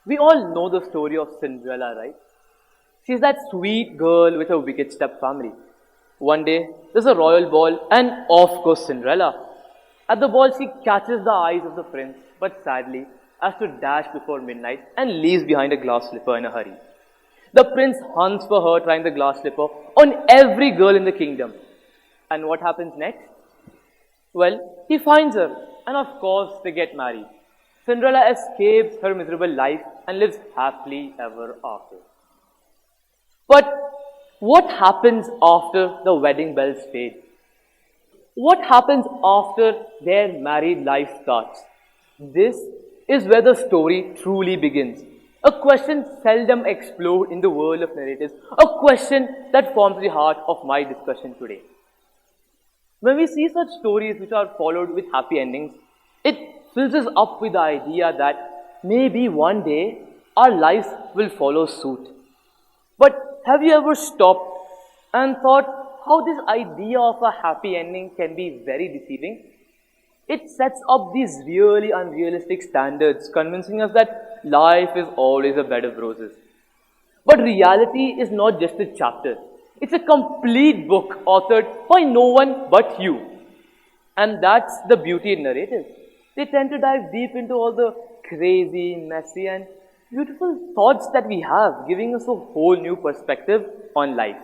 We all know the story of Cinderella, right? She's that sweet girl with a wicked stepfamily. One day, there's a royal ball, and off goes Cinderella. At the ball, she catches the eyes of the prince, but sadly, has to dash before midnight and leaves behind a glass slipper in a hurry. The prince hunts for her, trying the glass slipper on every girl in the kingdom. And what happens next? Well, he finds her, and of course, they get married. Cinderella escapes her miserable life and lives happily ever after. But what happens after the wedding bells fade? What happens after their married life starts? This is where the story truly begins. A question seldom explored in the world of narratives, a question that forms the heart of my discussion today. When we see such stories which are followed with happy endings, it fills us up with the idea that maybe one day our lives will follow suit. But have you ever stopped and thought how this idea of a happy ending can be very deceiving? It sets up these really unrealistic standards, convincing us that life is always a bed of roses. But reality is not just a chapter, it's a complete book authored by no one but you. And that's the beauty in narratives. They tend to dive deep into all the crazy, messy, and beautiful thoughts that we have, giving us a whole new perspective on life.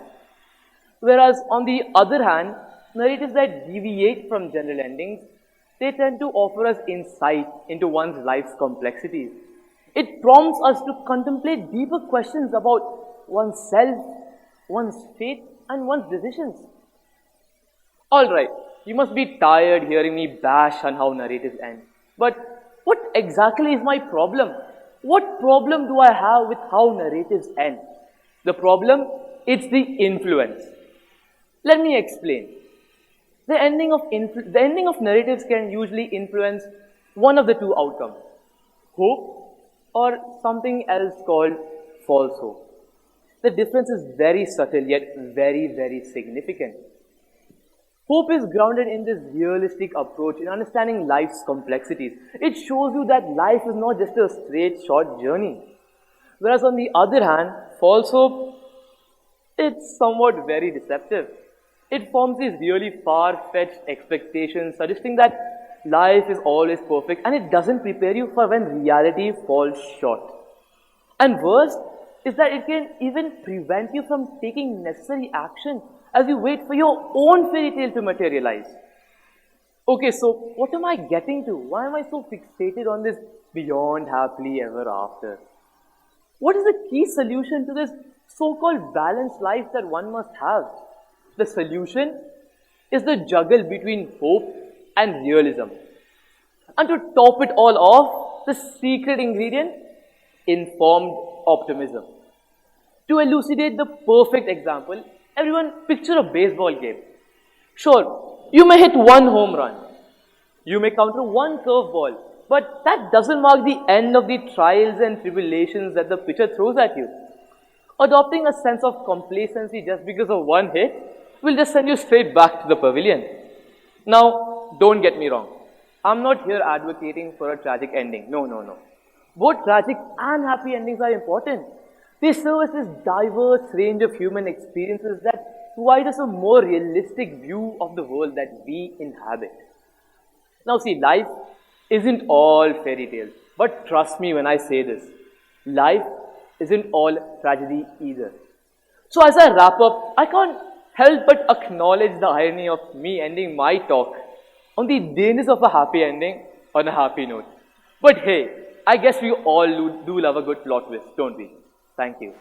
Whereas, on the other hand, narratives that deviate from general endings, they tend to offer us insight into one's life's complexities. It prompts us to contemplate deeper questions about oneself, one's fate, and one's decisions. Alright, you must be tired hearing me bash on how narratives end. But what exactly is my problem? What problem do I have with how narratives end? The problem? It's the influence. Let me explain. The ending of narratives can usually influence one of the two outcomes: hope or something else called false hope. The difference is very subtle yet very, very significant. Hope is grounded in this realistic approach in understanding life's complexities. It shows you that life is not just a straight, short journey. Whereas on the other hand, false hope, it's somewhat very deceptive. It forms these really far-fetched expectations, suggesting that life is always perfect and it doesn't prepare you for when reality falls short. And worse is that it can even prevent you from taking necessary action as you wait for your own fairy tale to materialize. Okay, so what am I getting to? Why am I so fixated on this beyond happily ever after? What is the key solution to this so-called balanced life that one must have? The solution is the juggle between hope and realism. And to top it all off, the secret ingredient: informed optimism. To elucidate the perfect example, everyone picture a baseball game. Sure, you may hit one home run, you may counter one curveball, but that doesn't mark the end of the trials and tribulations that the pitcher throws at you. Adopting a sense of complacency just because of one hit will just send you straight back to the pavilion. Now, don't get me wrong. I'm not here advocating for a tragic ending. No, no, no. Both tragic and happy endings are important. They serve as this diverse range of human experiences that provide us a more realistic view of the world that we inhabit. Now, see, life isn't all fairy tales. But trust me when I say this, life isn't all tragedy either. So, as I wrap up, I can't help but acknowledge the irony of me ending my talk on the dangers of a happy ending on a happy note. But hey, I guess we all do love a good plot twist, don't we? Thank you.